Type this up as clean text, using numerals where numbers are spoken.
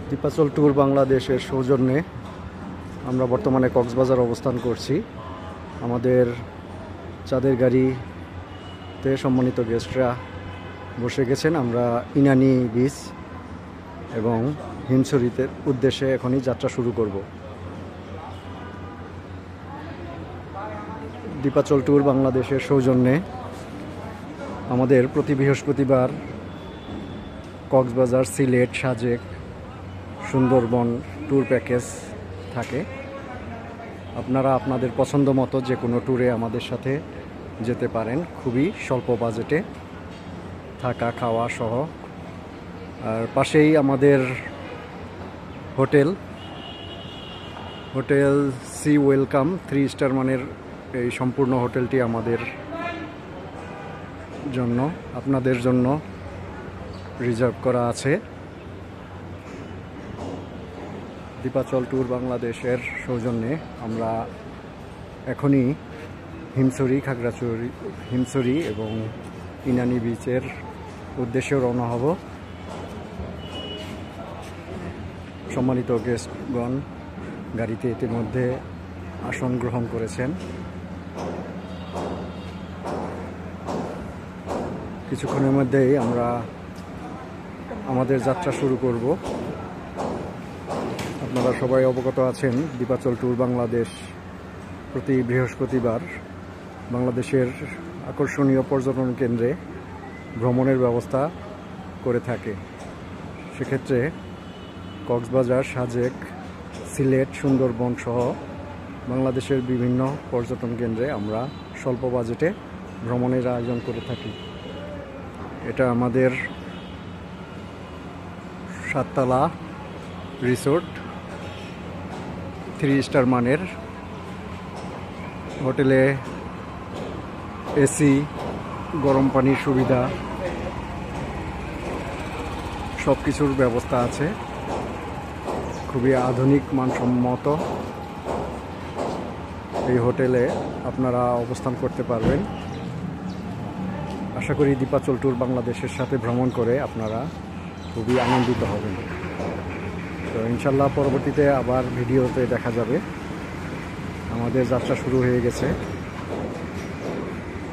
দীপাচল tour বাংলাদেশের সৌজন্যে আমরা বর্তমানে কক্সবাজার অবস্থান করছি। আমাদের চাঁদের গাড়িতে সম্মানিত গেস্টরা বসে গেছেন। আমরা ইনানি বিচ এবং হিমছড়িতে উদ্দেশ্যে এখনই যাত্রা শুরু করব। দীপাচল ট্যুর বাংলাদেশের সৌজন্যে আমাদের প্রতি বৃহস্পতিবার কক্সবাজার, সিলেট, সাজেক, সুন্দরবন ট্যুর প্যাকেজ থাকে। আপনারা আপনাদের পছন্দ মতো যে কোনো ট্যুরে আমাদের সাথে যেতে পারেন, খুবই স্বল্প বাজেটে থাকা খাওয়া সহ। আর পাশেই আমাদের হোটেল সি ওয়েলকাম 3 স্টার মানের এই সম্পূর্ণ হোটেলটি আমাদের জন্য, আপনাদের জন্য রিজার্ভ করা আছে। দীপাচল ট্যুর বাংলাদেশের সৌজন্যে আমরা এখনই হিমছড়ি এবং ইনানি বিচের উদ্দেশ্যে রওনা হব। সম্মানিত গেস্টগণ গাড়িতে ইতিমধ্যে আসন গ্রহণ করেছেন। কিছুক্ষণের মধ্যেই আমরা আমাদের যাত্রা শুরু করব। আপনারা সবাই অবগত আছেন, দীপাচল ট্যুর বাংলাদেশ প্রতি বৃহস্পতিবার বাংলাদেশের আকর্ষণীয় পর্যটন কেন্দ্রে ভ্রমণের ব্যবস্থা করে থাকে। সেক্ষেত্রে কক্সবাজার, সাজেক, সিলেট, সুন্দরবন সহ বাংলাদেশের বিভিন্ন পর্যটন কেন্দ্রে আমরা স্বল্প বাজেটে ভ্রমণের আয়োজন করে থাকি। এটা আমাদের 7তলা রিসোর্ট, 3 স্টার মানের হোটেলে এসি, গরম পানির সুবিধা, সব কিছুর ব্যবস্থা আছে। খুবই আধুনিক মানসম্মত এই হোটেলে আপনারা অবস্থান করতে পারবেন। আশা করি দীপাচল ট্যুর বাংলাদেশের সাথে ভ্রমণ করে আপনারা খুবই আনন্দিত হবেন। তো ইনশাল্লাহ পরবর্তীতে আবার ভিডিওতে দেখা যাবে। আমাদের যাত্রা শুরু হয়ে গেছে।